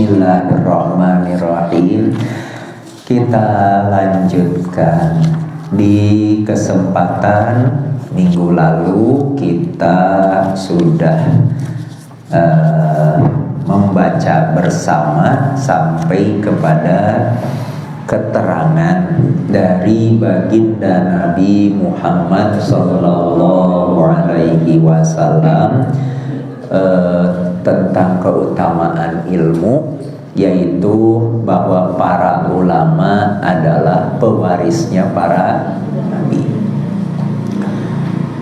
Bismillahirrahmanirrahim. Kita lanjutkan. Di kesempatan minggu lalu kita sudah membaca bersama sampai kepada keterangan dari baginda Nabi Muhammad sallallahu alaihi wasallam tentang keutamaan ilmu, yaitu bahwa para ulama adalah pewarisnya para nabi.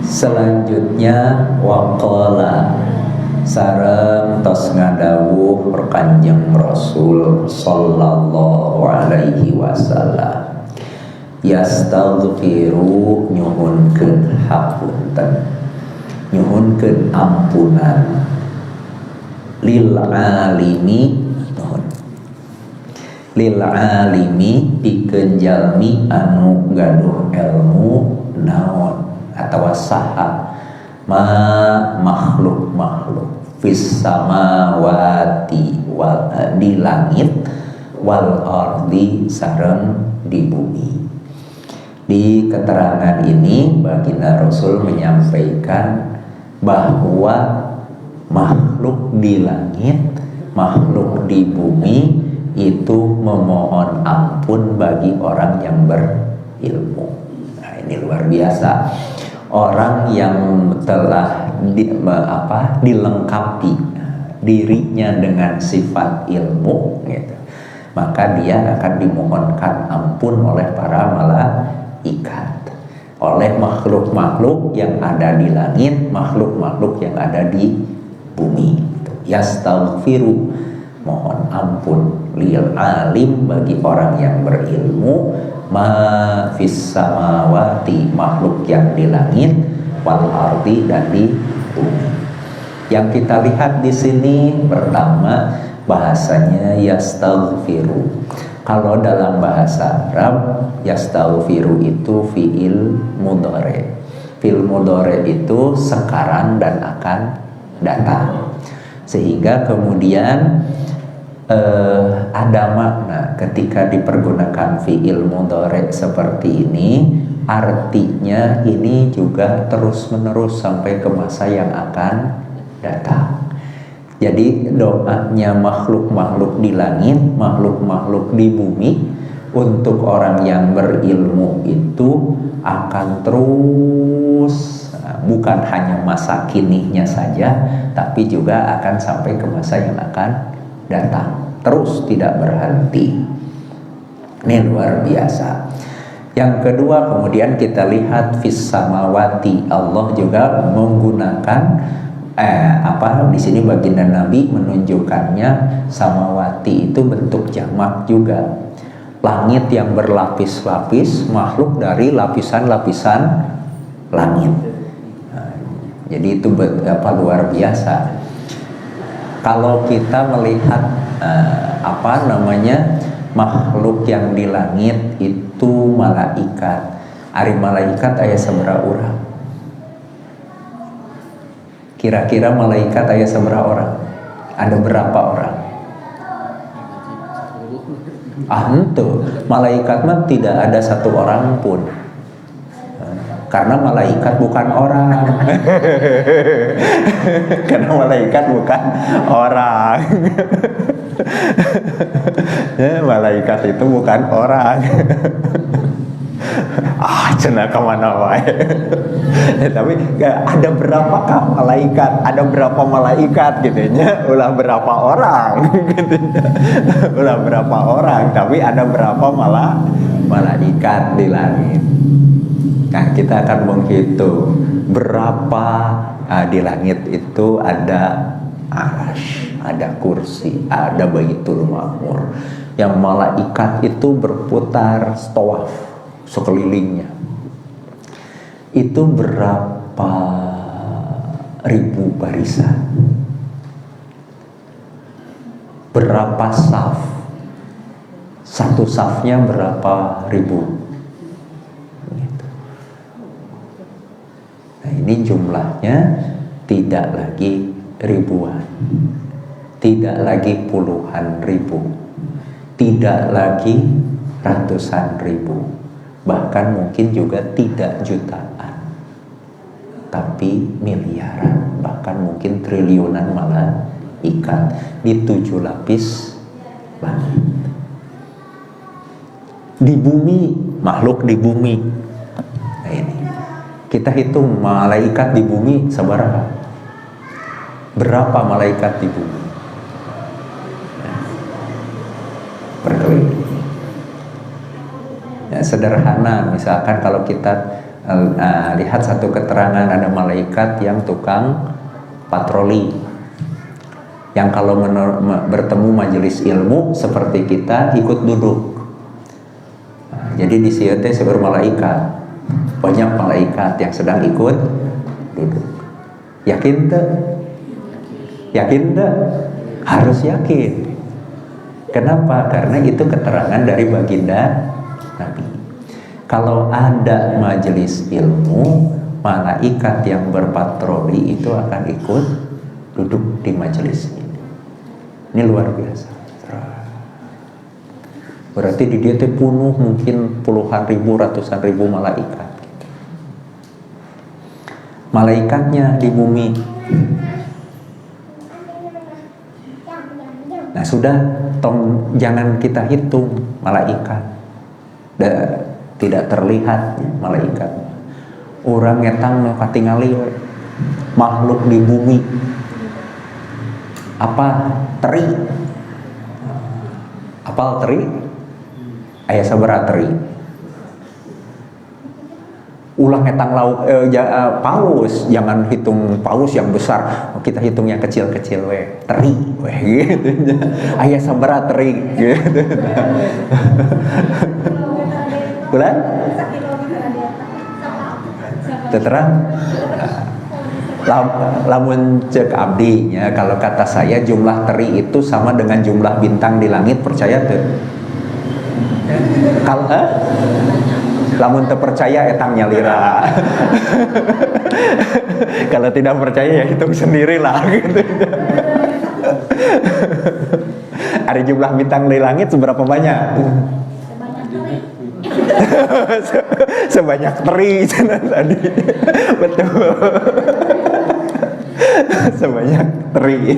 Selanjutnya waqala sareng tos ngadawuh Kanjeng Rasul sallallahu alaihi wasallam, yastaghfiru nyuhunkeun hapunten, nyuhunkeun ampunan lil alimi, lil alimi pikeun jalmi anu gaduh ilmu naon atawa saha ma makhluk fis samawati wal di langit wal ardi sareng di bumi. Di keterangan ini baginda Rasul menyampaikan bahwa makhluk di langit, makhluk di bumi itu memohon ampun bagi orang yang berilmu. Nah, ini luar biasa. Orang yang telah dilengkapi dirinya dengan sifat ilmu, gitu, maka dia akan dimohonkan ampun oleh para malaikat, oleh makhluk-makhluk yang ada di langit, makhluk-makhluk yang ada di bumi. Yastaghfiru, mohon ampun, lil alim, bagi orang yang berilmu, ma fis samawati, makhluk yang di langit, wal ardi, dan di bumi. Yang kita lihat di sini pertama bahasanya yastaghfiru. Kalau dalam bahasa Arab yastaghfiru itu fiil mudhari. Fiil mudhari itu sekarang dan akan datang. Sehingga kemudian ada makna ketika dipergunakan fiil mudhari seperti ini, artinya ini juga terus menerus sampai ke masa yang akan datang. Jadi doanya makhluk-makhluk di langit, makhluk-makhluk di bumi untuk orang yang berilmu itu akan terus, bukan hanya masa kininya saja, tapi juga akan sampai ke masa yang akan datang, terus tidak berhenti. Ini luar biasa. Yang kedua, kemudian kita lihat fis samawati, Allah juga menggunakan di sini baginda Nabi menunjukkannya samawati itu bentuk jamak juga, langit yang berlapis-lapis, makhluk dari lapisan-lapisan langit. Jadi itu luar biasa. Kalau kita melihat makhluk yang di langit itu malaikat. Ari malaikat aya sabaraha urang? Kira-kira malaikat aya sabaraha orang? Ada berapa orang? Henteu. Malaikat mah tidak ada satu orang pun. Karena malaikat bukan orang. Karena malaikat bukan orang. Malaikat itu bukan orang. Cenah kemana wae. Tapi ada berapakah malaikat? Ada berapa malaikat gitunya? Ulah berapa orang gitunya. Ulah berapa orang, tapi ada berapa malaikat di langit. Nah, kita akan menghitung berapa di langit itu ada arasy, ada kursi, ada baitul ma'mur. Yang malaikat itu berputar tawaf sekelilingnya. Itu berapa ribu barisan? Berapa saf? Satu safnya berapa ribu? Gitu. Nah, ini jumlahnya tidak lagi ribuan, tidak lagi puluhan ribu, tidak lagi ratusan ribu, bahkan mungkin juga tidak jutaan, tapi miliaran, bahkan mungkin triliunan malaikat di 7 lapis langit. Di bumi, makhluk di bumi. Nah ini, kita hitung malaikat di bumi seberapa? Berapa malaikat di bumi? Berkeliling. Ya, sederhana, misalkan kalau kita lihat satu keterangan ada malaikat yang tukang patroli, yang kalau bertemu majelis ilmu seperti kita ikut duduk. Jadi di sini seber malaikat, banyak malaikat yang sedang ikut duduk. Yakin tak? Yakin tak? Harus yakin. Kenapa? Karena itu keterangan dari baginda Nabi. Kalau ada majelis ilmu, malaikat yang berpatroli itu akan ikut duduk di majelis ini. Ini luar biasa. Berarti di dia teh penuh mungkin puluhan ribu, ratusan ribu malaikat. Malaikatnya di bumi. Nah sudah, jangan kita hitung malaikat. Tidak terlihat malaikat. Orang ngetang katingali makhluk di bumi. Apa? Teri. Apal teri? Aya sabaraha teri? Ulah ngetang lauk paus, jangan hitung paus yang besar, kita hitung yang kecil-kecil we, teri we gitu. Aya sabaraha teri gitu. Bulan? Terang? Lamun cek abdi ya, kalau kata saya jumlah teri itu sama dengan jumlah bintang di langit, percaya tuh? Kalau lamun terpercaya etang nyalira. Kalau tidak percaya ya hitung sendirilah gitu. Ada jumlah bintang di langit seberapa banyak? Sebanyak teri tadi. Betul. Sebanyak teri.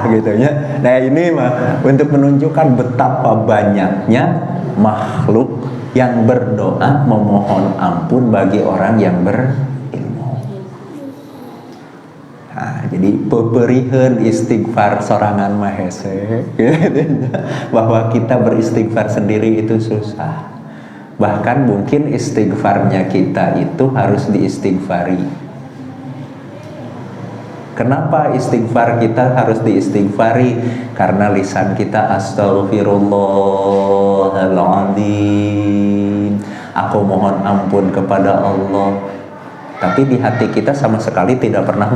Gitunya. Nah ini mah untuk menunjukkan betapa banyaknya makhluk yang berdoa memohon ampun bagi orang yang berilmu. Nah, jadi peberiheun istighfar sorangan mah hese, bahwa kita beristighfar sendiri itu susah. Bahkan mungkin istighfarnya kita itu harus diistighfari. Kenapa istighfar kita harus diistighfari? Karena lisan kita astaghfirullahaladzim, aku mohon ampun kepada Allah. Tapi di hati kita sama sekali tidak pernah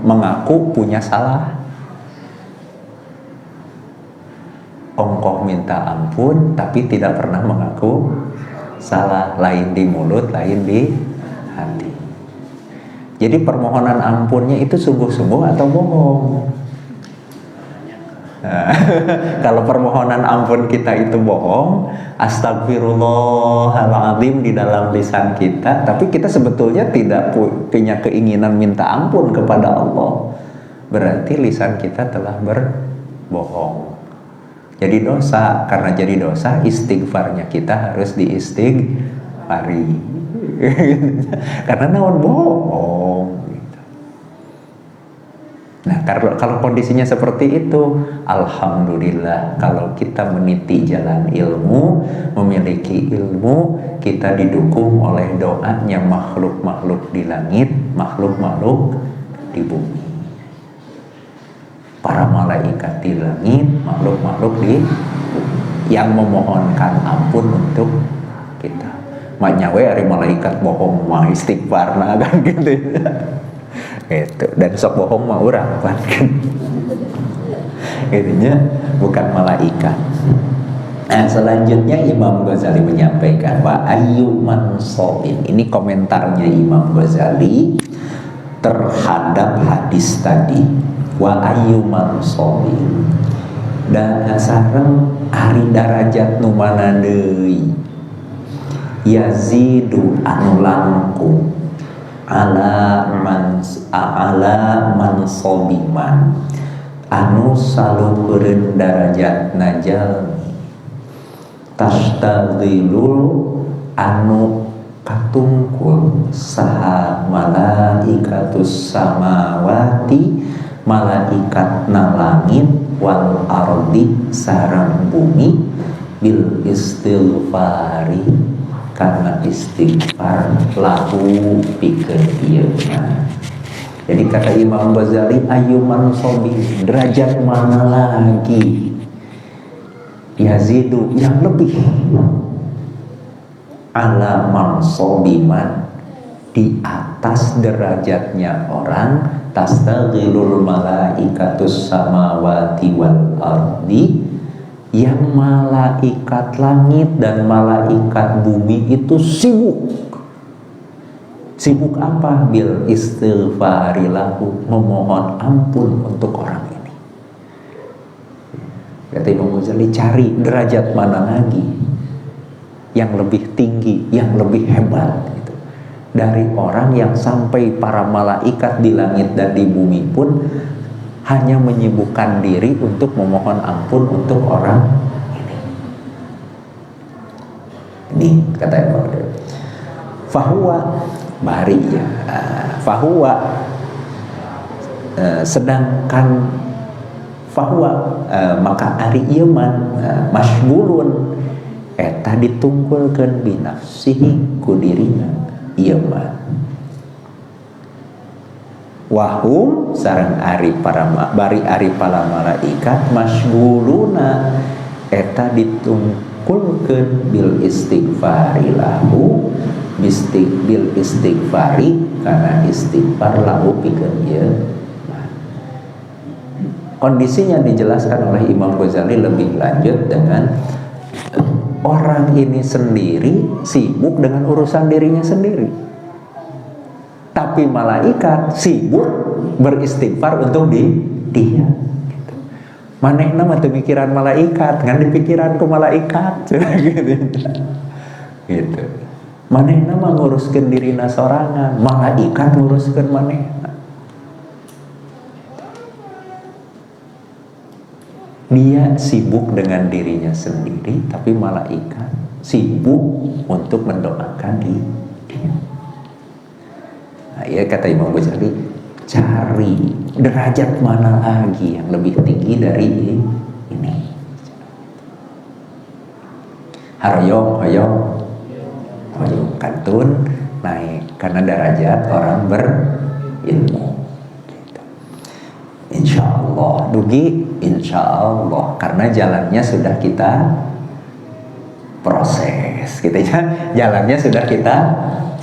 mengaku punya salah. Ongkoh minta ampun tapi tidak pernah mengaku salah. Lain di mulut, lain di hati. Jadi permohonan ampunnya itu sungguh-sungguh atau bohong? Nah, kalau permohonan ampun kita itu bohong, astagfirullahaladzim di dalam lisan kita, tapi kita sebetulnya tidak punya keinginan minta ampun kepada Allah, berarti lisan kita telah berbohong. Jadi dosa. Karena jadi dosa, istighfarnya kita harus diistighfari. Karena naon bohong gitu. Nah kalau kondisinya seperti itu, alhamdulillah kalau kita meniti jalan ilmu, memiliki ilmu, kita didukung oleh doanya makhluk-makhluk di langit, makhluk-makhluk di bumi, para malaikat di langit, makhluk-makhluk di bumi yang memohonkan ampun untuk kita. Maknyawe ari malaikat bohong mah istighfar nah kan gitu. Gitu. Dan sok bohong mah urang kan. Gitunya bukan malaikat. Nah, selanjutnya Imam Ghazali menyampaikan wa ayyu mansabin. Ini komentarnya Imam Ghazali. terhadap hadis tadi wa ayyuman sobi dan sareng ari darajat nu mana deui yazidu anu langkung ala man sobiman anu saluhureun darajat najal tashtadilul anu katungkul saha malaikatus samawati malaikatna langit wal ardi sareng bumi bil istighfari karena istighfar lahu pikeun ieu mah. Jadi kata Imam Ghazali ayyuman sobi derajat mana lagi yazidu yang lebih ala mansobiman di atas derajatnya orang tastaghilul malaikatus samawati wal ardi yang malaikat langit dan malaikat bumi itu sibuk apa? Bil istighfari lahu memohon ampun untuk orang ini. Kata Imam Ghazali cari derajat mana lagi yang lebih tinggi, yang lebih hebat gitu. Dari orang yang sampai para malaikat di langit dan di bumi pun hanya menyibukkan diri untuk memohon ampun untuk orang ini. Ini kata Imam Ghazali. Fahuwa bari ya. Fahuwa sedangkan fahuwa maka ari ieu man masybulun eta ditungkulkeun binafsihi ku dirina ieu mah wahum sareng ari para malaikat masybuluna eta ditungkulkeun bil istighfari lahu bil istighfari karena istighfar lahu pikeun ieu. Kondisinya dijelaskan oleh Imam Ghazali lebih lanjut dengan orang ini sendiri sibuk dengan urusan dirinya sendiri, tapi malaikat sibuk beristighfar untuk dia. Gitu. Manehna mah teu mikiran malaikat, ngan dipikiran ku malaikat, gitu. Manehna mah nguruskeun dirina sorangan, malaikat nguruskeun manehna. Dia sibuk dengan dirinya sendiri, tapi malaikat sibuk untuk mendoakan dia. Nah, ya kata Imam Ghazali, cari derajat mana lagi yang lebih tinggi dari ini. Hoyong kantun naik karena derajat orang berilmu. Insya Allah dugi, insya Allah karena jalannya sudah kita proses, gitu ya. Jalannya sudah kita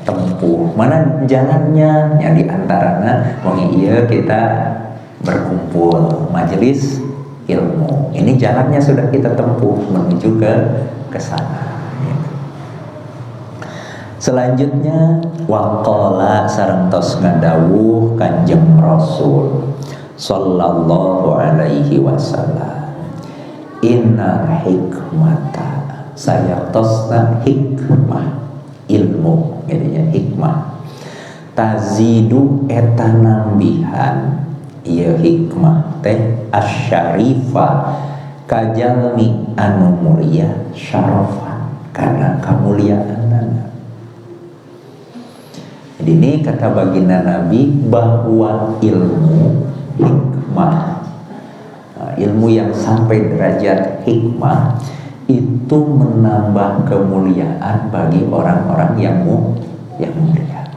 tempuh. Mana jalannya? Yang diantaranya mengiya kita berkumpul majelis ilmu. Ini jalannya sudah kita tempuh menuju ke sana. Selanjutnya waqala sareng tos ngadawuh Kanjeng Rasul sallallahu alaihi wasallam, inna hikmata sayaqtasna hikmah ilmu, jadinya hikmah tazidu eta nambihan ieu hikmah teh asyarifah kajalmi anu mulia syarafan karena kemuliaanna. Jadi ini kata baginda Nabi bahwa ilmu hikmah, ilmu yang sampai derajat hikmah itu menambah kemuliaan bagi orang-orang yang mulia.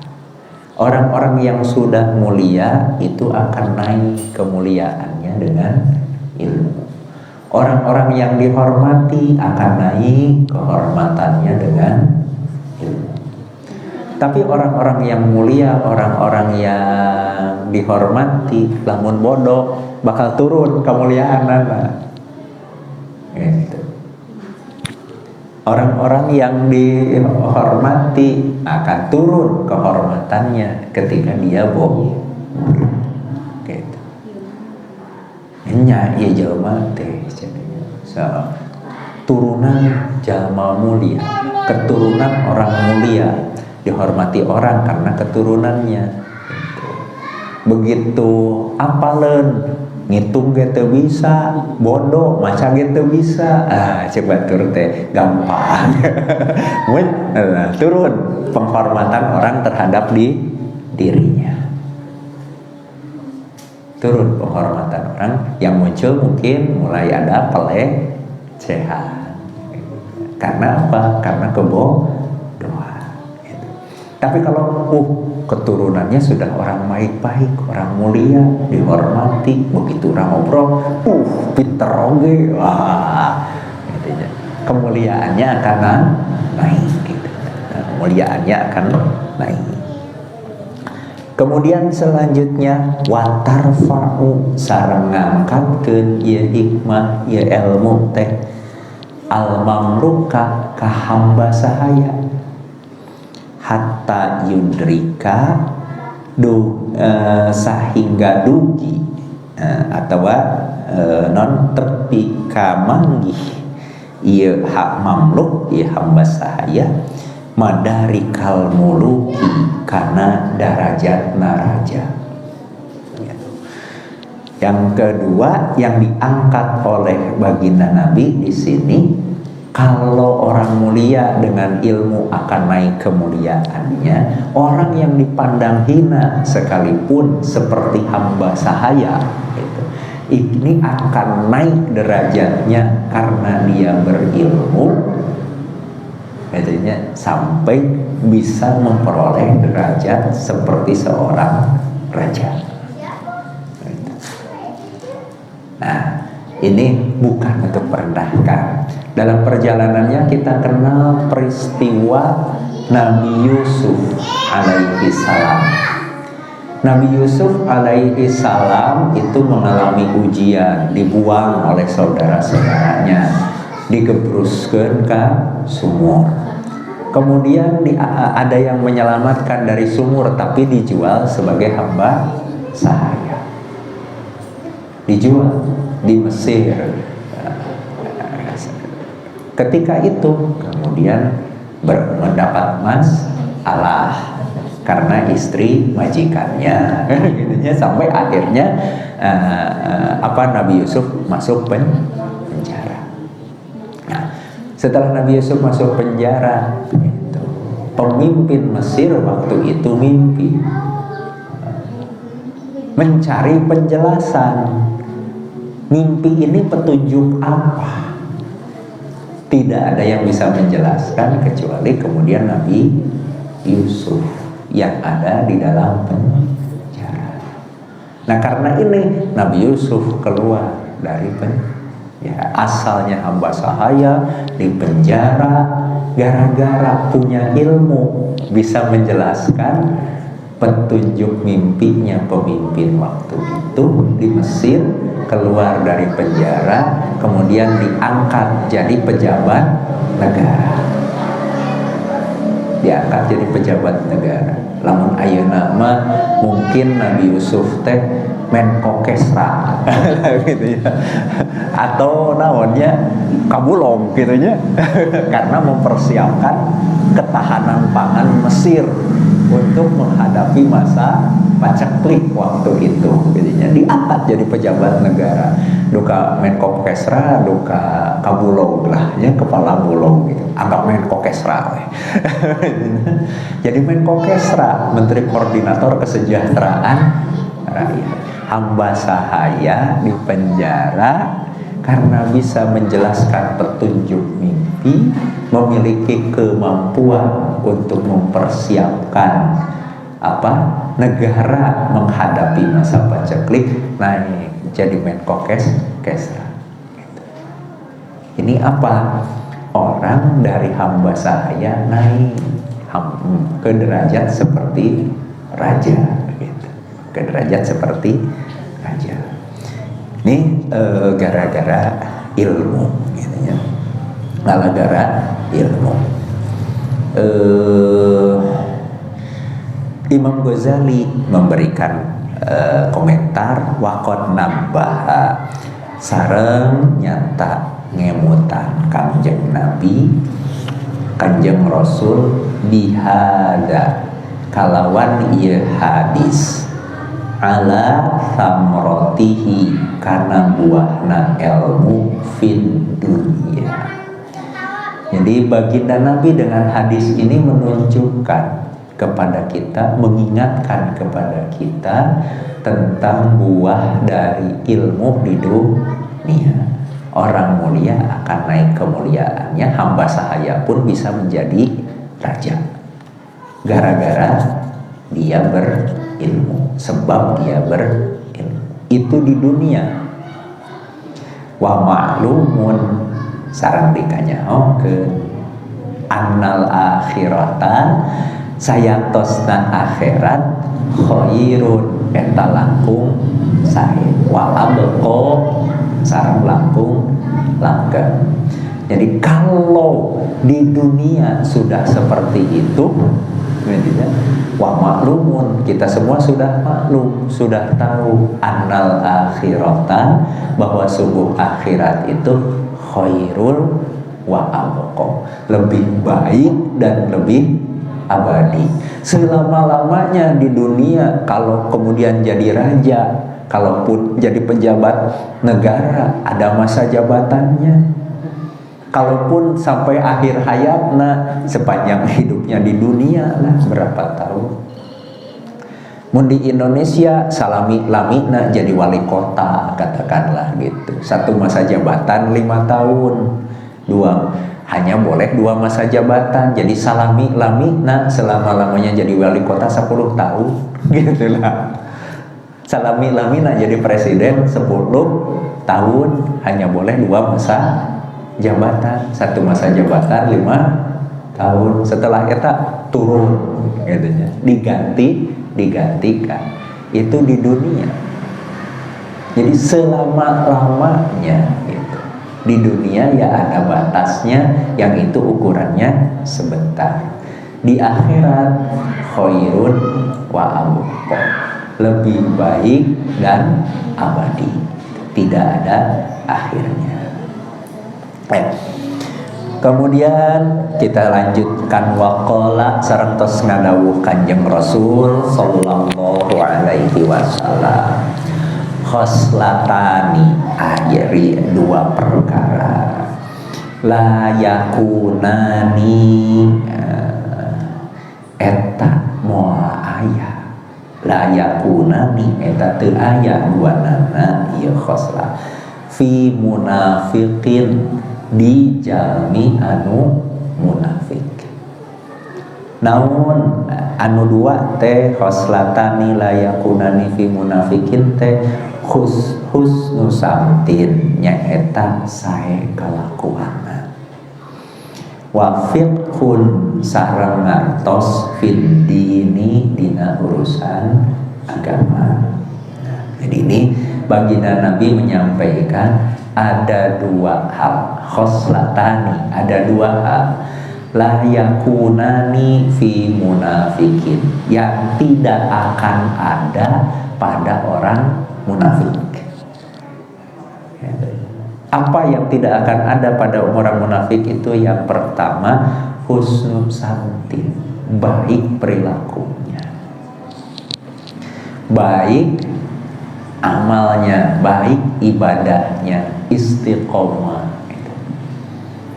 Orang-orang yang sudah mulia itu akan naik kemuliaannya dengan ilmu. Orang-orang yang dihormati akan naik kehormatannya dengan ilmu. Tapi orang-orang yang mulia, orang-orang yang dihormati, lamun bodoh bakal turun kemuliaanna. Gitu. Orang-orang yang dihormati akan turun kehormatannya ketika dia bodoh. gitu. Nya ieu jelema teh turunan jalma mulia, keturunan orang mulia, dihormati orang karena keturunannya gitu. Begitu apaleun ngitung ge teu bisa, bodoh maca ge teu bisa, coba tur teh gampang. Mun turun penghormatan orang terhadap dirinya, turun penghormatan orang, yang muncul mungkin mulai ada pelecehan. Karena apa? Karena kebodohan gitu. Tapi kalau keturunannya sudah orang baik-baik, orang mulia, dihormati, begitu orang ngobrol, pinter oge, wah, gitu ya. Kemuliaannya akan naik gitu. Kemuliaannya akan naik. Kemudian selanjutnya watarfa'u sareng ngangkatkeun ieu hikmah, ieu ilmu teh al-mamluka ka hamba sahaya hatta yudrika sahingga dugi atau non tepi ka manggih ieu hak mamluk ieu hamba sahaya madarikal muluki kana darajat naraja. Yang kedua yang diangkat oleh baginda Nabi di sini, kalau orang mulia dengan ilmu akan naik kemuliaannya, orang yang dipandang hina sekalipun seperti hamba sahaya gitu, ini akan naik derajatnya karena dia berilmu, artinya sampai bisa memperoleh derajat seperti seorang raja. Nah, ini bukan untuk merendahkan. Dalam perjalanannya kita kenal peristiwa Nabi Yusuf alaihi salam. Nabi Yusuf alaihi salam itu mengalami ujian, dibuang oleh saudara-saudaranya, digebruskeun ke sumur. Kemudian ada yang menyelamatkan dari sumur tapi dijual sebagai hamba sahaya. Dijual di Mesir. Ketika itu kemudian mendapat masalah karena istri majikannya, gitunya, sampai akhirnya Nabi Yusuf masuk penjara. Nah, setelah Nabi Yusuf masuk penjara, pemimpin Mesir waktu itu mimpi, mencari penjelasan. Mimpi ini petunjuk apa? Tidak ada yang bisa menjelaskan kecuali kemudian Nabi Yusuf yang ada di dalam penjara. Nah, karena ini Nabi Yusuf keluar dari penjara. Asalnya hamba sahaya di penjara, gara-gara punya ilmu bisa menjelaskan petunjuk mimpinya pemimpin waktu itu di Mesir, keluar dari penjara, kemudian diangkat jadi pejabat negara. Diangkat jadi pejabat negara. Lamun ayeuna mah mungkin Nabi Yusuf teh Menko Kesra gitu ya. Atau naonnya Kabulong gitu nya. Karena mempersiapkan ketahanan pangan Mesir untuk menghadapi masa paceklik waktu itu, jadinya diangkat jadi pejabat negara. Duka Menko Kesra, duka Kabulong lah, ya kepala bulog gitu. Anggap Menko Kesra. Jadi Menko Kesra, Menteri Koordinator Kesejahteraan Rakyat. Hamba sahaya di penjara karena bisa menjelaskan petunjuk mimpi, memiliki kemampuan untuk mempersiapkan negara menghadapi masa paceklik, naik jadi Menko Kesra. Ini apa? Orang dari hamba sahaya naik ke derajat seperti raja, gitu. Ke derajat seperti raja. Ini gara-gara ilmu, gitu ya. Gara-gara ilmu. Imam Ghazali memberikan komentar waqad nabbaha sareng nyata ngemutan Kanjeng Nabi Kanjeng Rasul bihada kalawan ieu hadis ala samrotihi kana buahna ilmu fid dunya. Jadi baginda Nabi dengan hadis ini menunjukkan kepada kita, mengingatkan kepada kita tentang buah dari ilmu di dunia. Orang mulia akan naik kemuliaannya, hamba sahaya pun bisa menjadi raja gara-gara dia berilmu, sebab dia berilmu. Itu di dunia. Wa ma'lumun sareng dikanyaokeun annal akhirata sayantosna akhirat khairun eta langkung sae wa abqa sareng langkung langgeng. Jadi kalau di dunia sudah seperti itu, wa maklumun, kita semua sudah maklum, sudah tahu annal akhirata, bahwa sungguh akhirat itu khairul wa abqa, lebih baik dan lebih abadi. Selama-lamanya di dunia, kalau kemudian jadi raja, kalaupun jadi pejabat negara, ada masa jabatannya. Kalaupun sampai akhir hayatna, sepanjang hidupnya di dunia lah berapa tahun. Mun di Indonesia salami lamina jadi wali kota katakanlah gitu. Satu masa jabatan 5 tahun. Hanya boleh 2 masa jabatan. Jadi salami lamina selama-lamanya jadi wali kota 10 tahun gitu lah. Salami lamina jadi presiden 10 tahun, hanya boleh 2 masa jabatan. Satu masa jabatan 5 tahun. Setelah itu turun gitu, digantikan. Itu di dunia. Jadi selama-lamanya gitu. Di dunia ya ada batasnya, yang itu ukurannya sebentar. Di akhirat khairun wa abqa, lebih baik dan abadi, tidak ada akhirnya. Kemudian kita lanjutkan waqala sareng tos ngadawuh Kanjeng Rasul sallallahu alaihi wasallam, khoslatani ajri 2 perkara la yakunani eta moal aya, la yakunani eta teu aya duanana ieu khoslah fi munafiqin di jalmi anu munafik. Namun anu 2 teh khoslatani la yakunani fi munafikin teh husnu samtin nyaeta sae kalakuanna. Wa fiqhun sareng ngartos fid dini dina urusan agama. Jadi ini baginda Nabi menyampaikan ada 2 hal, khoslatani, ada 2 hal, la yakunani fi munafikin, yang tidak akan ada pada orang munafik. Apa yang tidak akan ada pada orang munafik itu? Yang pertama, husnul samtin, baik perilakunya, baik amalnya, baik ibadahnya, istiqomah.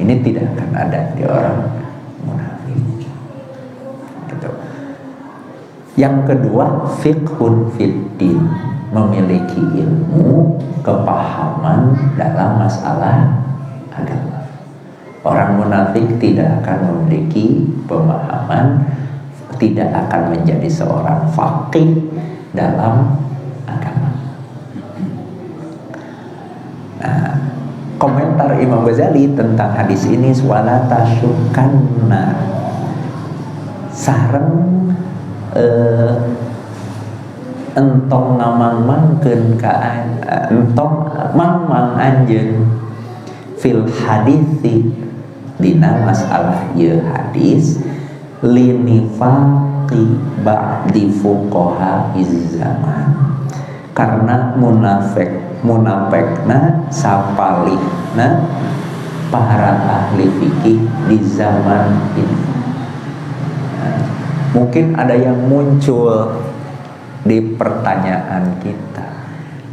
Ini tidak akan ada di orang munafik. Gitu. Yang kedua, fiqhun fiddin, memiliki ilmu, kepahaman dalam masalah agama. Orang munafik tidak akan memiliki pemahaman, tidak akan menjadi seorang faqih dalam agama. Nah, komentar Imam Ghazali tentang hadis ini, wala tasyukanna sareng entong ngamang-mangkeun ka entong mang-mang anjeun fil hadisi dina masalah ieu hadis linifaqi ba'di fuqaha zaman, karena munafekna sapalihna para ahli fikih di zaman ini. Nah, mungkin ada yang muncul di pertanyaan kita.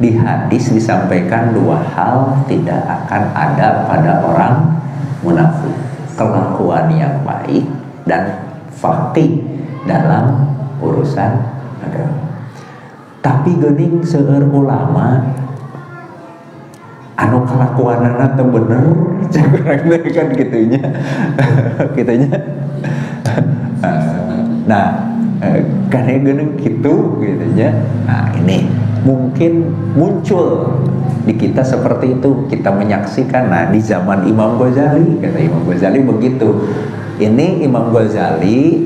Di hadis disampaikan dua hal tidak akan ada pada orang munafik: kelakuan yang baik dan faqih dalam urusan agama. Tapi geuning seueur ulama anu kelakuanana teu bener, kan gitunya. Gitunya. Nah, karena geuning gitu ya. Nah, ini mungkin muncul di kita seperti itu. Kita menyaksikan, nah di zaman Imam Ghazali, kata Imam Ghazali begitu. Ini Imam Ghazali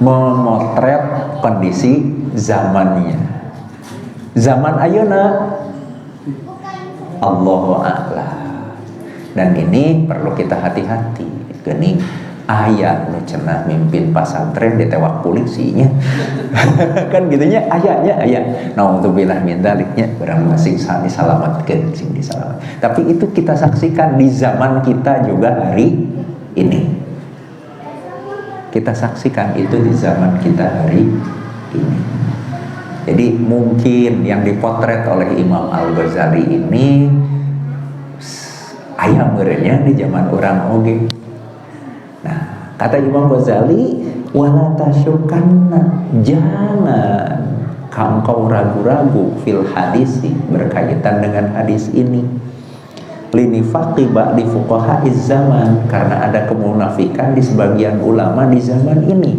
memotret kondisi zamannya. Zaman ayeuna Allahu a'lam. Dan ini perlu kita hati-hati. Geuning aya nu cenah mimpin pasantren ditewak polisinya. Kan gitunya aya. Naudzubillah min dzaliknya, barang masing disalamatkeun sing disalamat. Tapi itu kita saksikan di zaman kita juga hari ini. Kita saksikan itu di zaman kita hari ini. Jadi mungkin yang dipotret oleh Imam Al-Ghazali ini aya meureunnya di zaman orang oge. Nah, kata Imam Ghazali, wala tasyukanna, jangan engkau ragu-ragu fil hadisi, berkaitan dengan hadis ini. Linifaqi ba'di fuqahaiz zaman, karena ada kemunafikan di sebagian ulama di zaman ini.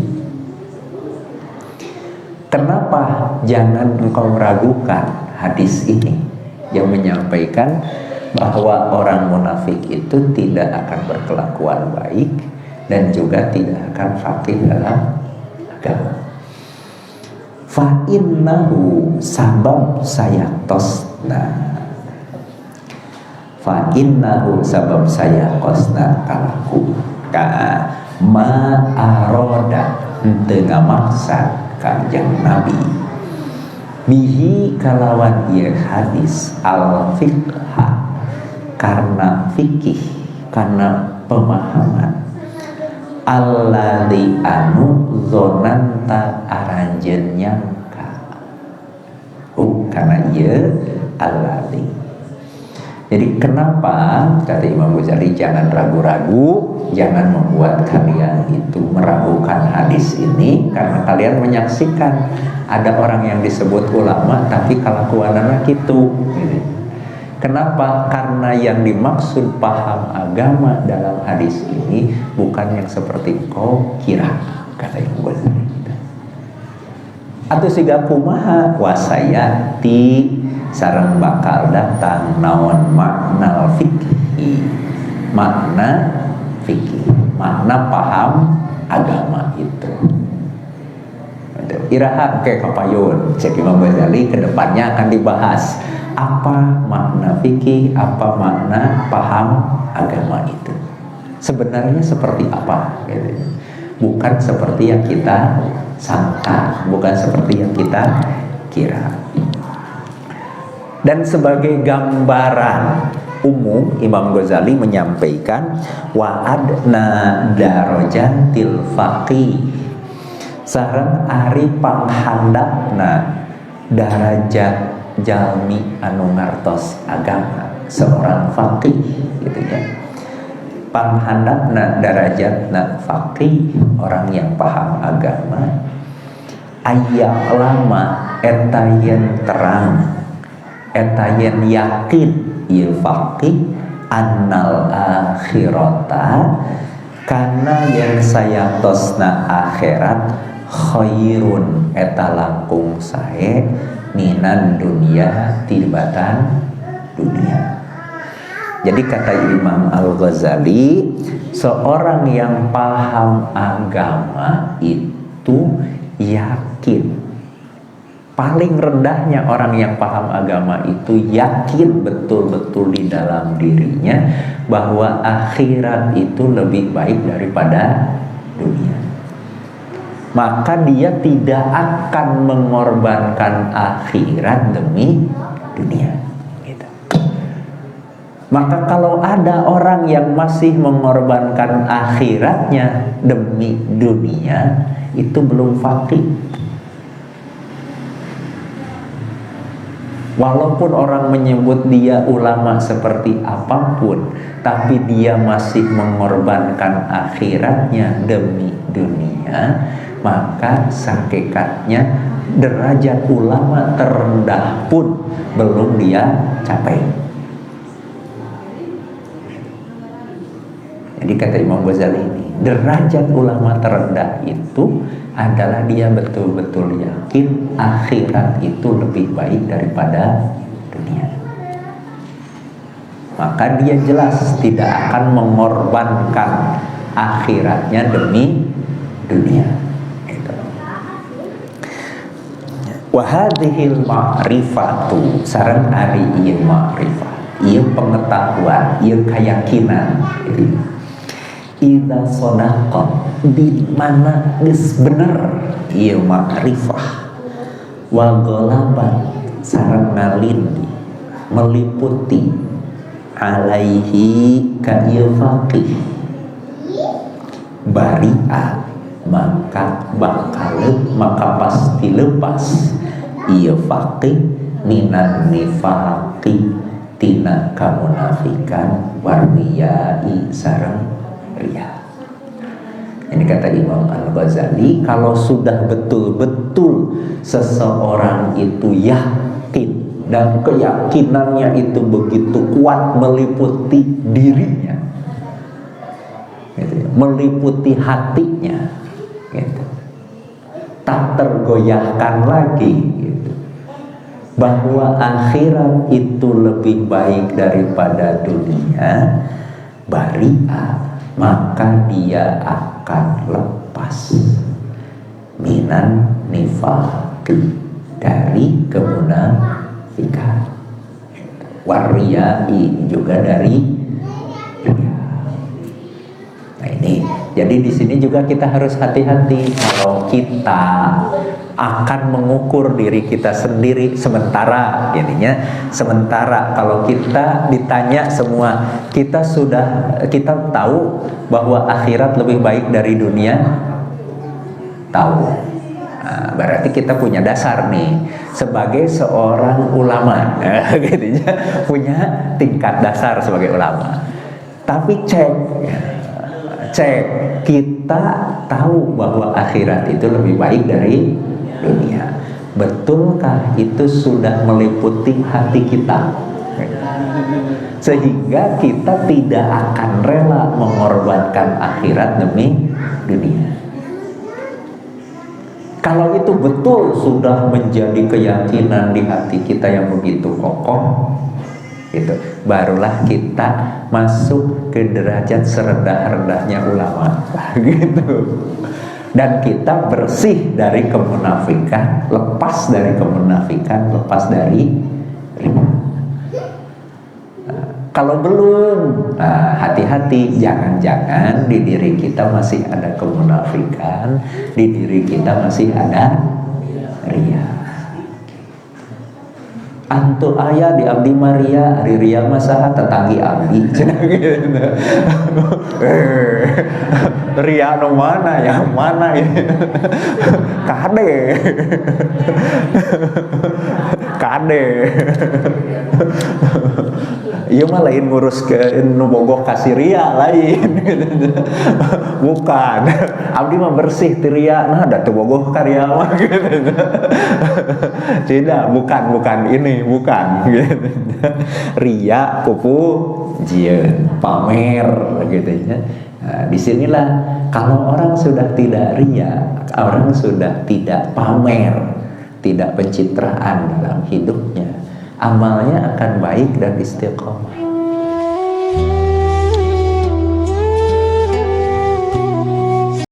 Kenapa jangan engkau ragukan hadis ini yang menyampaikan bahwa orang munafik itu tidak akan berkelakuan baik dan juga tidak akan faqih dalam agama. Fa innahu sabab sayaqosna. Fa innahu sabab sayaqosna kalaku ka ma aroda teu ngamaksa Kanjeng Nabi bihi kalawan ieu hadis al fiqha, karena fikih, karena pemahaman alladzi anu zonanta aranjeun nyangka karena ieu alladzi. Jadi kenapa kata Imam Ghazali jangan ragu-ragu, jangan membuat kalian itu meragukan hadis ini, karena kalian menyaksikan ada orang yang disebut ulama tapi kelakuanana gitu. Kenapa? Karena yang dimaksud paham agama dalam hadis ini bukan yang seperti kau kira, kata Imam Ghazali. Atau siga kumaha wasayati sareng bakal datang naon makna fikih, makna fikih, makna paham agama itu. Iraha ke kapayun cek Imam Ghazali, kedepannya akan dibahas apa makna fikih, apa makna paham agama itu. Sebenarnya seperti apa? Bukan seperti yang kita sangka, bukan seperti yang kita kira. Dan sebagai gambaran umum, Imam Ghazali menyampaikan wa adna darajatil faqih, sareng ari panghandapna darajat jalmi anu ngartos agama seorang faqih gitu ya. Panghandapna darajatna faqih, orang yang paham agama, ayyak lama etayen terang, etayen yakin ieu faqih annal akhirata, karena yang saya tosna akhirat khairun eta langkung sae minan dunia tibatan dunia. Jadi kata Imam Al-Ghazali, seorang yang paham agama itu yakin, paling rendahnya orang yang paham agama itu yakin betul-betul di dalam dirinya bahwa akhirat itu lebih baik daripada dunia. maka dia tidak akan mengorbankan akhirat demi dunia. Gitu. Maka kalau ada orang yang masih mengorbankan akhiratnya demi dunia, itu belum faqih. Walaupun orang menyebut dia ulama seperti apapun, tapi dia masih mengorbankan akhiratnya demi dunia, maka hakikatnya derajat ulama terendah pun belum dia capai. Jadi kata Imam Ghazali ini, derajat ulama terendah itu adalah dia betul-betul yakin akhirat itu lebih baik daripada dunia. Maka dia jelas tidak akan mengorbankan akhiratnya demi dunia. Wa hadhil ma'rifatu sareng ari ieu ma'rifat, ieu pengetahuan, ieu keyakinan. Idza sadaqa, di mana geus bener ieu ma'rifah, wa ghalabat sareng ngalindi meliputi alaihi ka ieu faqih, bari'a maka pasti lepas ieu faqih minan nifaqi tina kamunafikan wariyai sareng riya. Ini kata Imam Al-Ghazali, kalau sudah betul-betul seseorang itu yakin dan keyakinannya itu begitu kuat meliputi dirinya, gitu, meliputi hatinya, gitu, tak tergoyahkan lagi, gitu, bahwa akhirat itu lebih baik daripada dunia, bari'a, maka dia akan lepas minan nifaqi, dari kemunafikan, wariyai, juga dari riya. Nah ini, jadi di sini juga kita harus hati-hati kalau kita akan mengukur diri kita sendiri sementara, jadinya sementara kalau kita ditanya semua, kita tahu bahwa akhirat lebih baik dari dunia, tahu. Nah, berarti kita punya dasar nih sebagai seorang ulama, gitu ya, punya tingkat dasar sebagai ulama. Tapi cek kita tahu bahwa akhirat itu lebih baik dari dunia. Betulkah itu sudah meliputi hati kita? Sehingga kita tidak akan rela mengorbankan akhirat demi dunia. Kalau itu betul sudah menjadi keyakinan di hati kita yang begitu kokoh, gitu, barulah kita masuk ke derajat serendah-rendahnya ulama, gitu. Dan kita bersih dari kemunafikan, lepas dari kemunafikan, lepas dari riba. Kalau belum, hati-hati, jangan-jangan di diri kita masih ada kemunafikan, di diri kita masih ada riya. Antu ayah di abdi Maria, hari riya masaha tetanggi abdi. Riya no mana, yang mana ini? Kade. Iya mah lain ngurus ke nu bogoh kasih ria lain. Bukan. Abdi mah bersih ti ria, nah da teu bogoh ka ria mah gitu. Tidak, bukan ini, bukan gitu. Ria kupu jieun pamer gitu ya. Nah, disinilah kalau orang sudah tidak ria, orang sudah tidak pamer, tidak pencitraan dalam hidupnya, amalnya akan baik dan istiqomah.